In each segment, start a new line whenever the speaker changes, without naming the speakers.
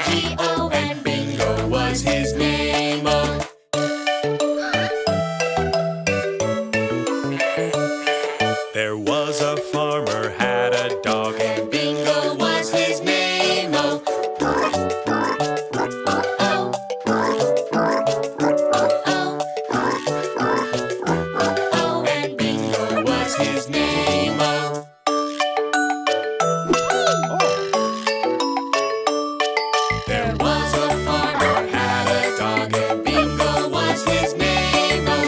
G-O, and Bingo was his name-o. There was a farmer had a dog, and Bingo was his name-o. Oh, and Bingo was his name-o. There was a farmer had a dog, and Bingo was his name-o.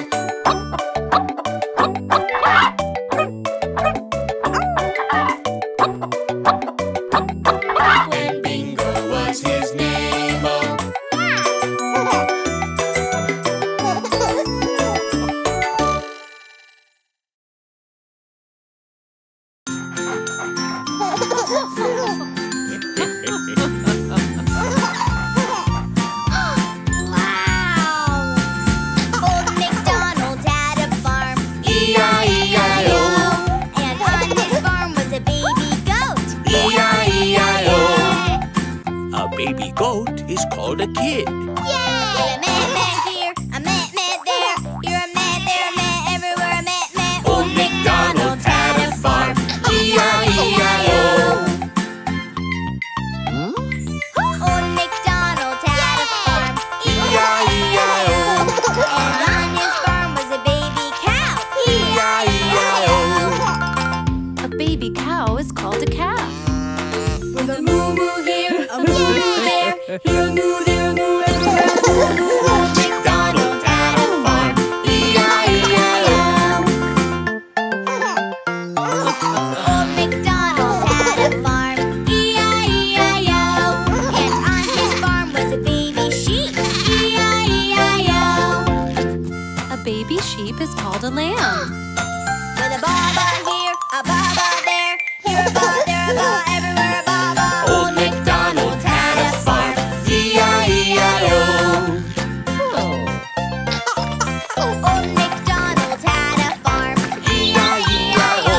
And Bingo was his name-o.
Old MacDonald had a farm,
E-I-E-I-O.
and on his farm was a baby goat.
E-I-E-I-O.
A baby goat is called a kid.
Yay! A met here, a met there. You're a met there, a met everywhere, a met.
Old MacDonald had a farm, E-I-E-I-O.
Old MacDonald had a farm,
E-I-E-I-O.
and on his farm was a baby cow.
E-I-E-I-O.
A baby cow is called a calf.
With a moo-moo here, a moo-moo there. Here a moo, there a moo, everywhere a moo-moo.
Old MacDonald had a farm, E-I-E-I-O.
Old MacDonald had a farm, E-I-E-I-O. And on his farm was a baby sheep, E-I-E-I-O.
A baby sheep is called a lamb.
With a baa-baa here, a baa-baa there. Here a baa, there a baa, everywhere a baa-baa.
Old MacDonald had a farm, E-I-E-I-O.
Old MacDonald had a farm, E-I-E-I-O.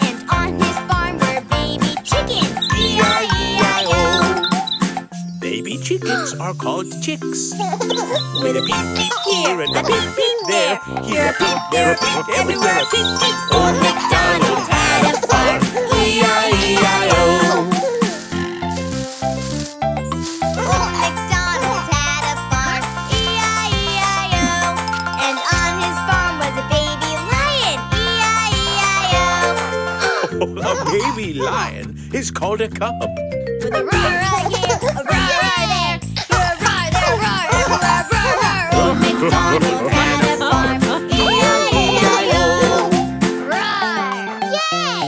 And on his farm were baby chickens, E-I-E-I-O.
Baby chickens are called chicks. With a peep peep here and a peep peep there. Here a peep, there a peep, everywhere a peep peep.
Old MacDonald had a farm, E-I-E-I-O.
Old MacDonald had a farm, E-I-E-I-O. And on his farm was a baby lion, E-I-E-I-O.
A baby lion is called a cub.
With a roar here, a roar there. Here a roar, there a roar, everywhere a roar, roar. Old MacDonald had a farm, E-I-E-I-O. Roar! Yay!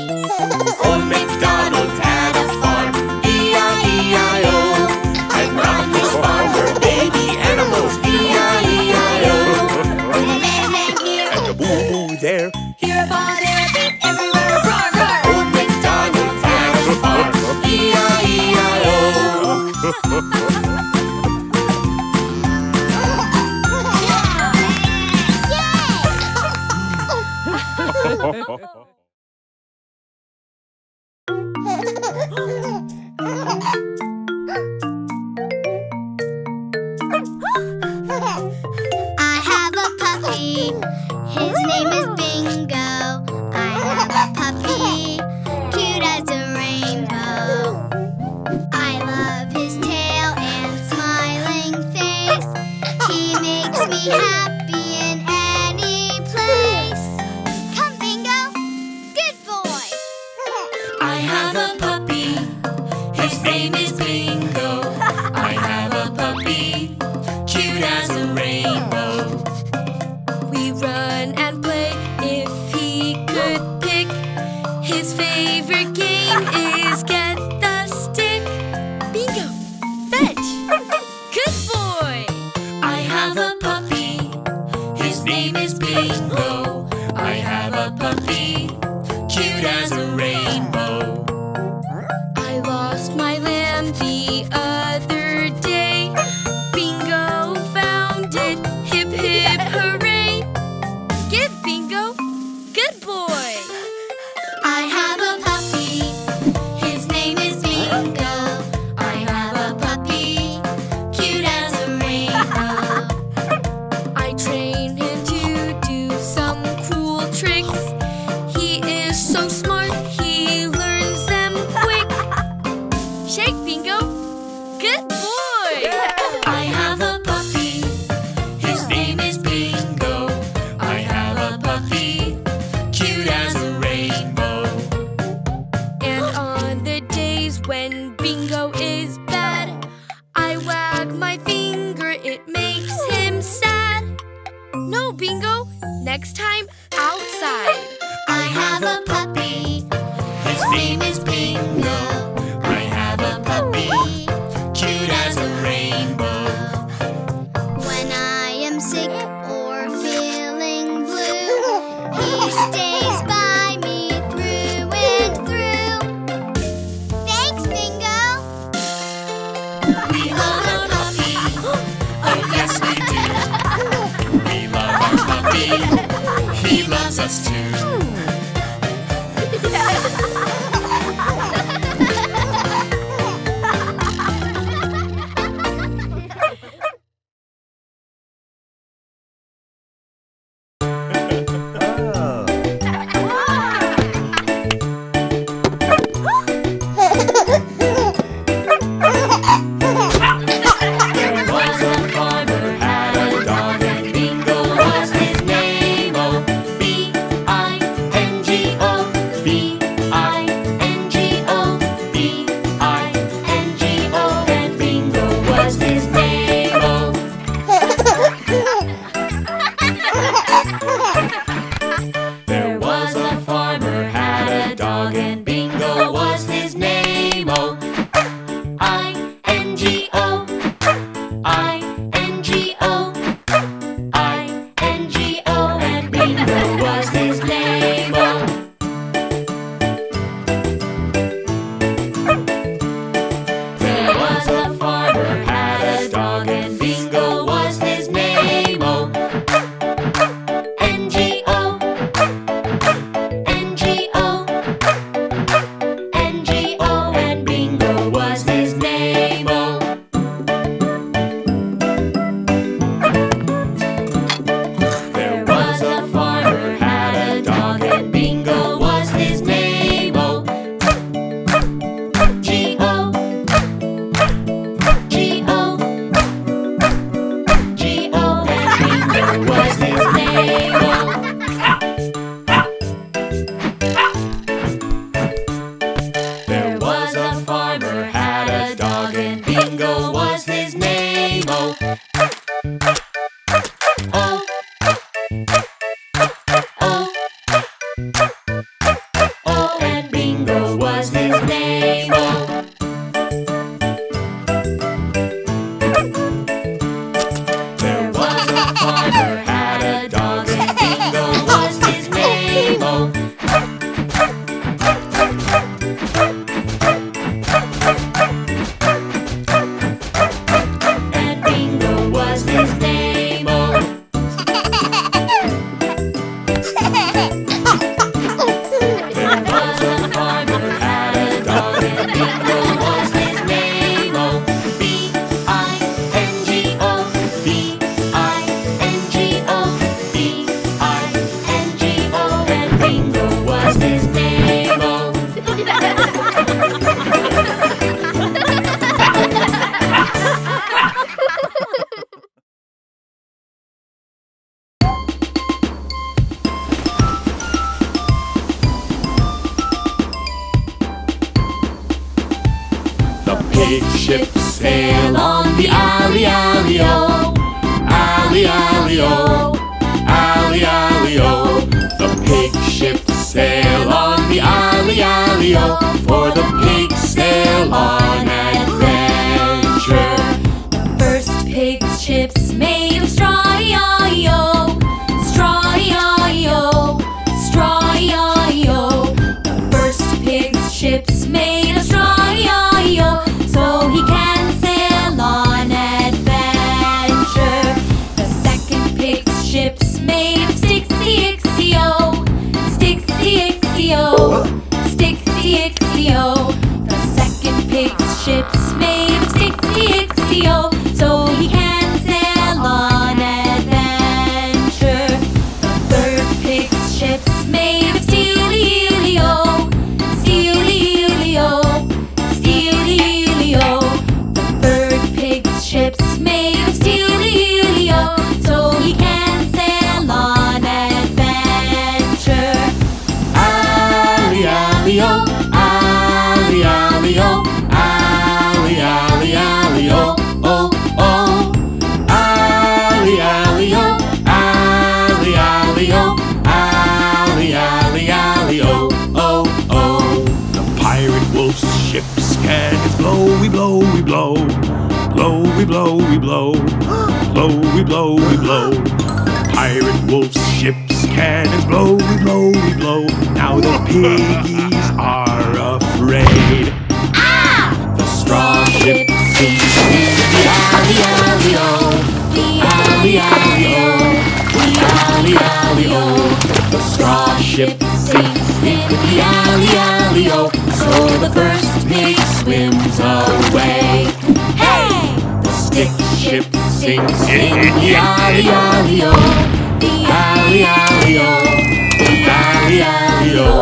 Old MacDonald had a farm, E-I-E-I-O. And on his farm were baby animals, E-I-E-I-O.
With a man here,
And a boo-boo there.
here a ball, there a beep, everywhere a roar, roar.
Old MacDonald had a farm, E-I-E-I-O.
I have a puppy. His name is Bingo. I have a puppy, cute as a rainbow. I love his tail and smiling face. He makes me happy in any place. Come, Bingo. Good boy.
I have a puppy, his name is Bingo. I have a puppy, cute as a rainbow.
We run and play. If he could pick, his favorite game is get the stick. Bingo! Fetch! Good boy!
I have a puppy, his name is Bingo. I have a puppy, cute as a rainbow.
I lost my lamb the other day. Bingo found it. Hip hip hooray! Give Bingo. Good
loves us too.
Big ships sail on the alley-alley-o, alley-alley-o, alley-alley-o. The pig ships sail on the alley-alley-o, for the pigs sail on adventure.
The first pig's ship's made of straw-i-o, straw-i-o, straw-i-o. The first pig's ship's made of straw-i-o, so he can sail on adventure. The second pig's ship's made of sticksy-ixy-o, sticksy-ixy-o, sticksy-ixy-o. The second pig's ship's made of sticksy-ixy-o, so he can sail on adventure. The third pig's ship's made of steely-ily-o, steely-ily-o, steely-ily-o. The third pig's ship's made of steely-ily-o, so he can sail on adventure.
Alley-alley-o, alley-alley-o, alley-alley-alley-o, oh, oh. Alley-alley-o, alley-alley-o, alley-alley-alley-o, oh, oh. The pirate wolf's ship's cannons blow, we blow, we blow. Blow, we blow, we blow. Blow, we blow, we blow. Pirate wolf's ship's cannons blow, we blow, we blow. Now the piggies are afraid. The straw ship sinks in the alley-alley-o, the alley-alley-o, the alley-alley-o. The straw ship sinks in the alley, alley-o. So the first pig swims away. Hey! The stick ship sinks in the alley, alley-o. The alley, alley-o. The alley, alley-o.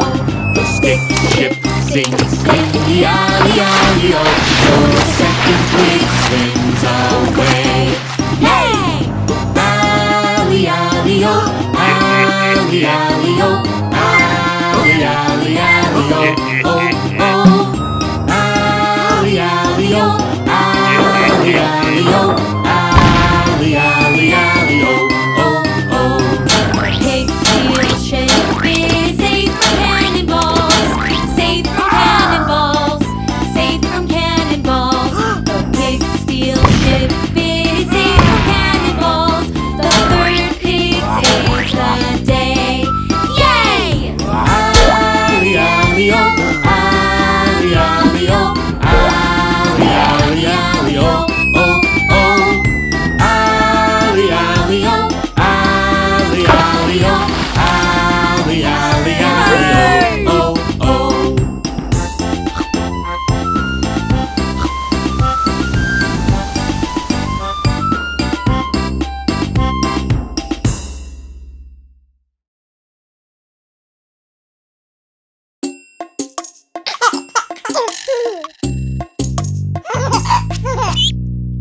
The stick ship sinks in the alley, alley-o. So the second pig swims away. Hey! Alley, alley-o. Alley, alley-o. Alley, alley, alley-o. Oh, oh. Alley, alley-o. Alley, alley-o. Alley, alley, alley-o. Oh, oh.
Pig's heel shape is safe from cannonballs. Safe from cannonballs. Safe from cannonballs. The pig's steel ship is safe from cannonballs. The third pig saves the day. Yay!
Alley, alley-o. Alley, alley-o. Alley, alley, alley-o. Oh, oh. Alley, alley-o. Alley, alley-o. Alley, alley, alley-o. Oh, oh.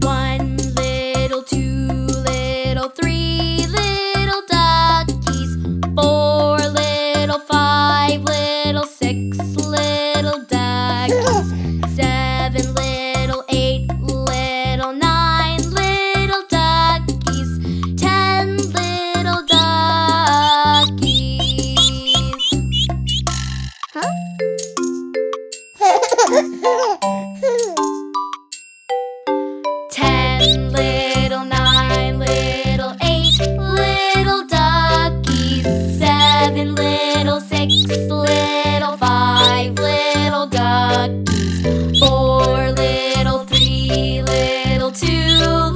One little, two little, three little duckies. Four little, five little, six little duckies. Seven little, eight little, nine little duckies. 10 little duckies. 10 little, 9 little, 8 little duckies. 7 little, 6 little, 5 little duckies. 4 little, 3 little, 2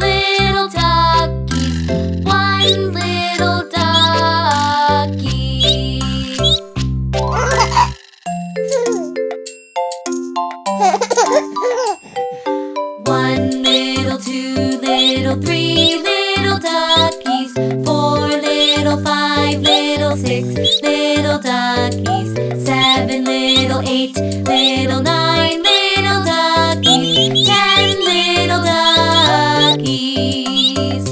little duckies. 1 little ducky. One little, two little, three little duckies. 4 little, 5 little, 6 little duckies. 7 little, 8 little, 9 little duckies. 10 little duckies.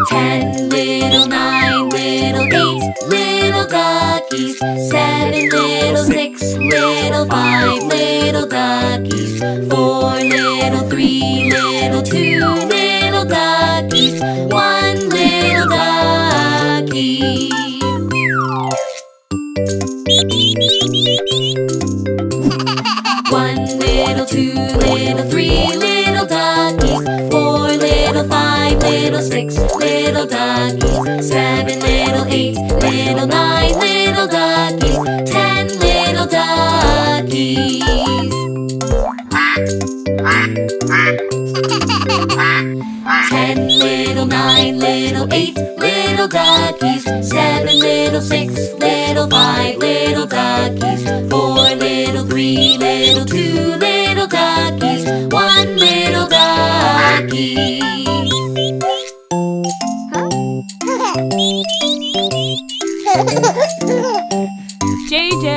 10 little, 9 little, 8 little duckies. 7 little, 6 little, 5 little duckies. 4 little, 3 little, 2 little duckies. 1 little ducky. One little, two little, three little duckies. 4 little, 5 little, 6 little duckies. 7 little, 8 little, 9 little duckies. 10 little duckies. 10 little, 9 little, 8 little duckies. 7 little, 6 little, 5 little duckies. 4 little, 3 little, 2 little duckies. 1 little ducky.
JJ.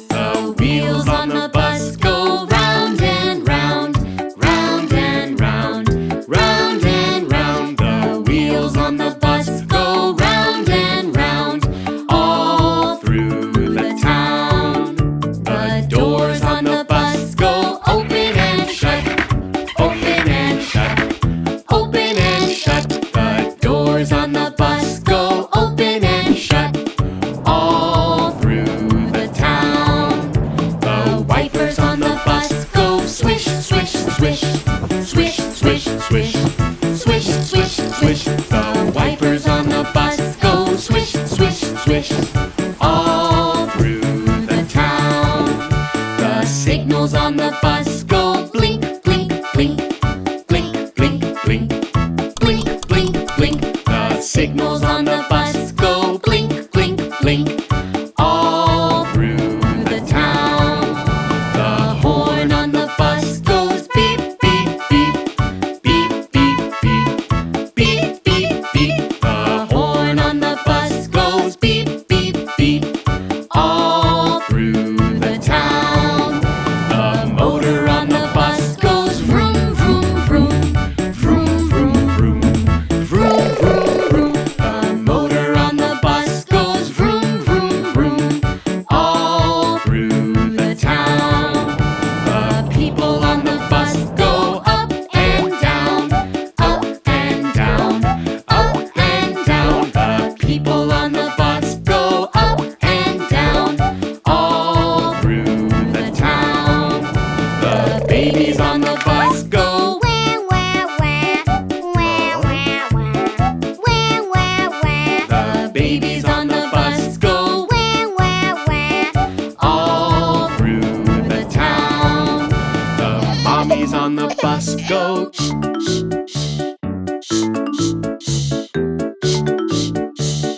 The wheels on the bus go round and round, round and round, round and round. The wheels on the bus go round and round, all through the town. The doors on the bus go open and shut, open and shut, open and shut. The doors on the bus go open and shut, all through the town.
swish, swish, swish, swish, swish, swish, swish. The wipers on the bus go swish, swish, swish, all through the town. The signals on the bus go blink, blink, blink, blink, blink, blink, blink, blink, blink. The signals on the bus go blink, blink, blink, all through the town. The horn on the bus goes beep, beep, beep, beep, beep, beep, beep, beep, beep. The horn on the bus goes beep, beep, beep, all through the town. The motor on the bus goes vroom, vroom, vroom, vroom, vroom, vroom, vroom, vroom, vroom. The motor on the bus goes vroom, vroom, vroom, all through the town. The people on the bus go up and down, up and down, up and down. The people on the bus go up and down, all through the town. The babies on the bus go
wah, wah, wah, wah, wah, wah, wah, wah.
The babies on the bus go
Wah, wah, wah.
all through the town. The mommies on the bus go shh, shh, shh, shh.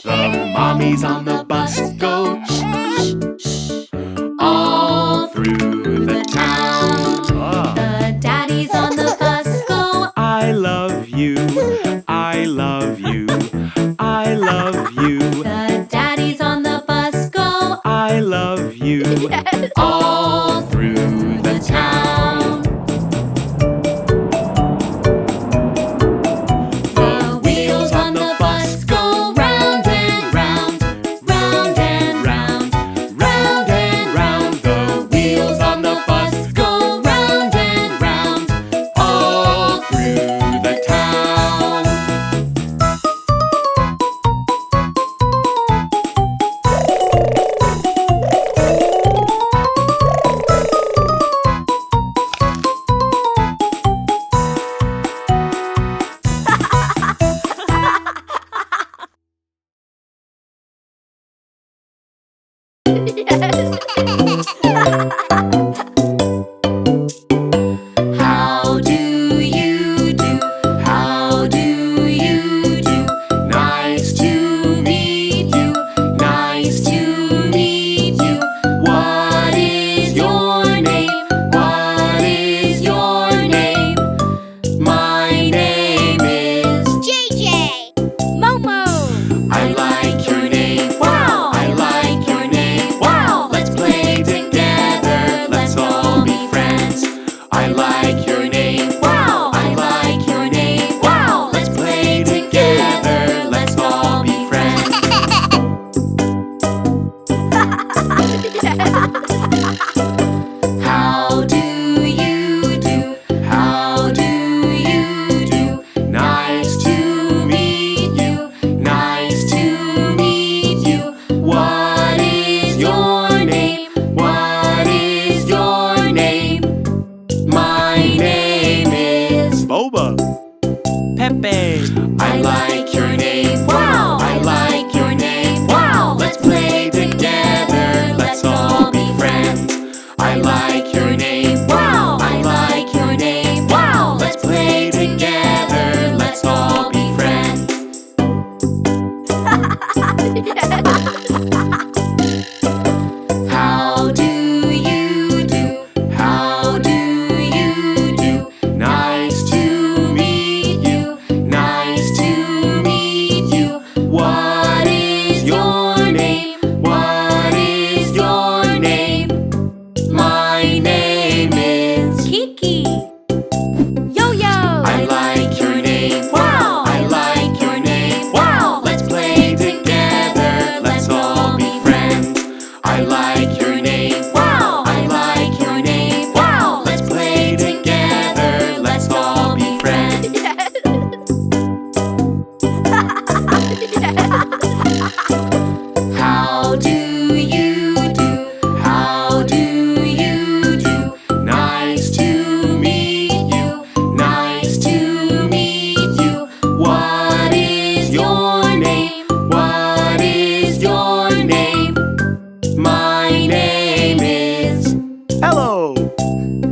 The mommies on the bus go shh, shh, all through the town.
The daddies on the bus go
I love you, I love you, I love you,
The daddies on the bus go
I love you.
All through the town.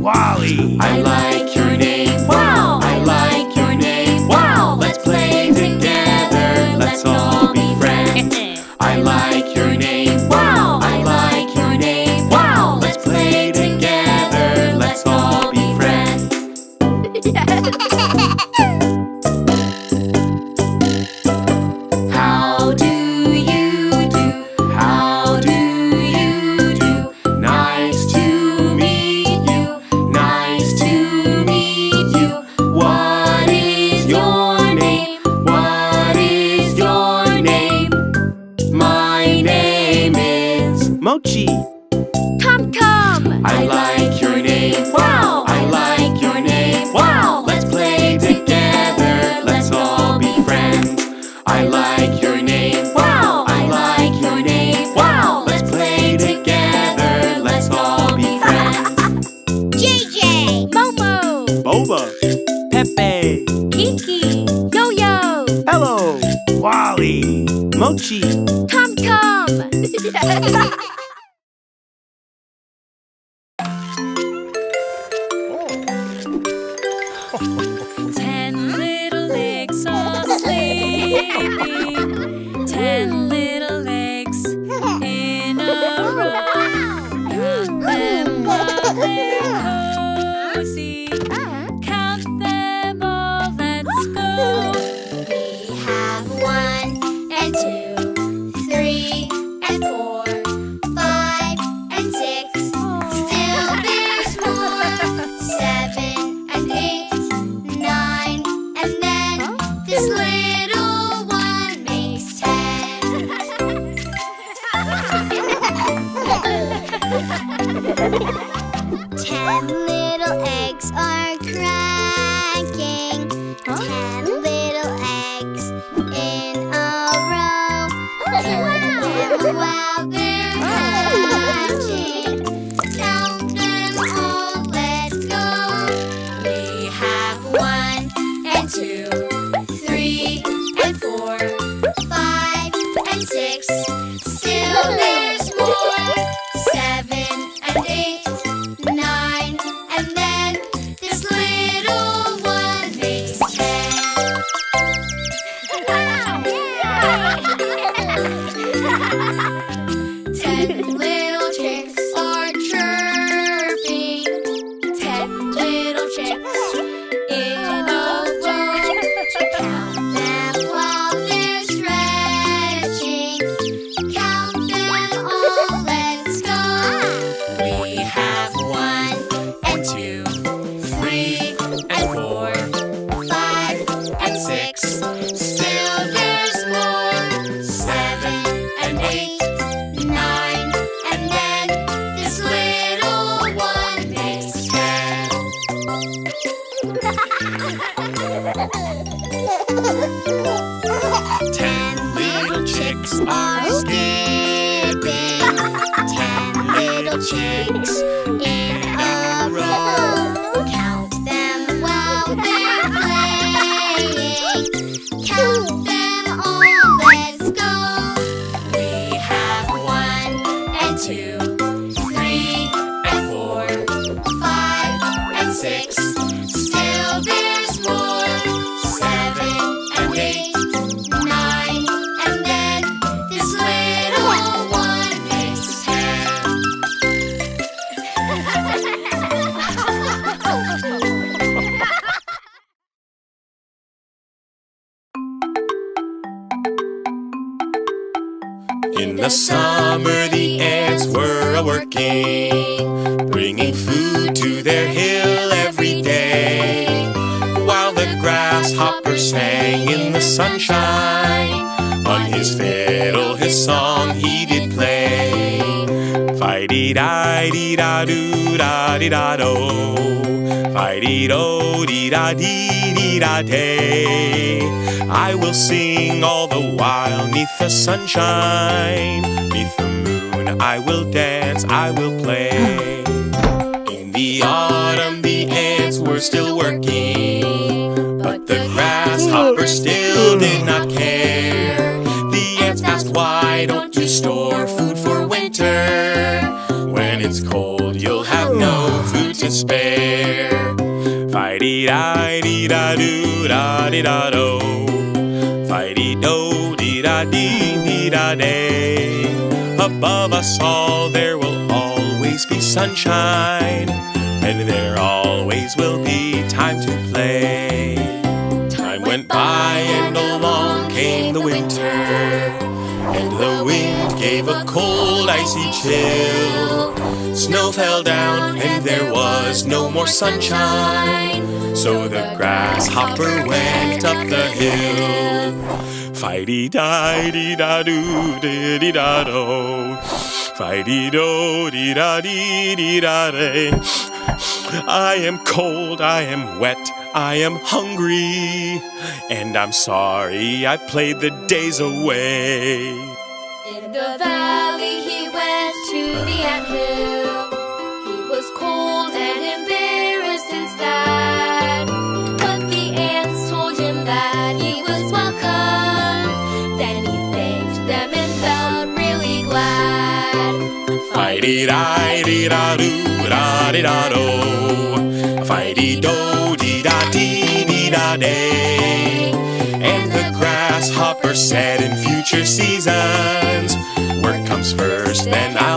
Wally.
I like your name. Wow. I like your name. Wow. Let's play together. Let's all be friends. I like your name. Wow. I like your name. Wow. Let's play together. Let's all be friends. How do you do? How do you do? Nice to meet you. Nice to meet you. What is your name? What is your name? My name is
Mochi.
Tum-Tum.
I like your name. Wow. I like your name. Wow. Let's play together. Let's all be friends. I like your name. Wow. I like your name. Wow. Let's play together. Let's all be friends.
JJ. Momo.
Boba. Pepe.
Kiki, Yo-Yo,
Hello. Wally. Mochi.
Tum-Tum.
10 little legs all sleeping. 10 little legs in a row. Count them while they're cozy. Count them all, let's go.
We have 1 and 2, 3 and 4, 5 and 6. Still there's more. 7 and 8, 9, and then this little one makes 10. 10 little eggs are cracking. 10 little eggs in a row. Count them while they're hatching. Count them all, let's go. We have 1 and 2, 3 and 4, 5 and 6. Still there's more. 7 and 8, 9, and then this little one makes 10. 10 little chicks are chirping. 10 little chicks in a row. Count them while they're stretching. Count them all, let's go. We have 1 and 2, 3 and 4, 5 and 6. Still there's more. 7 and 8, 9, and then this little one makes 10. 10 little chicks are skipping. 10 little chicks in a row. Count them while they're playing. Count them all, let's go. We have 1 and 2, 3 and 4, 5 and 6. Still there's more. 7 and 8, 9, and then this little one makes 10.
In the summer, the ants were a-working, bringing food to their hill every day, while the grasshopper sang in the sunshine. On his fiddle, his song he did play. Fi-dee-di-dee-da-doo-da-dee-da-do, fi-dee-do-dee-da-dee-dee-da-day. I will sing all the while neath the sunshine. Neath the moon I will dance, I will play. In the autumn the ants were still working, but the grasshopper still did not care. The ants asked, why don't you store food for winter? When it's cold you'll have no food to
despair. Fi-dee-di-dee-da-doo-da-dee-da-do. Fi-dee-do-dee-da-dee-dee-da-day. Above us all there will always be sunshine, and there always will be time to play. Time went by and along came the winter, and the wind gave a cold icy chill. Snow fell down and there was no more sunshine, so the grasshopper went up the hill. Fi-dee-di-dee-da-doo-dee-dee-da-do. Fi-dee-do-dee-da-dee-dee-da-day. I am cold, I am wet, I am hungry, and I'm sorry I played the days away.
In the valley he went to the anthill. He was cold and embarrassed and sad, but the ants told him that he was welcome. Then he thanked them and felt really glad.
Fi-dee-di-dee-da-doo-da-dee-da-do. Fi-dee-do-dee-da-dee-dee-da-day. And the grasshopper said, in future seasons, work comes first, then I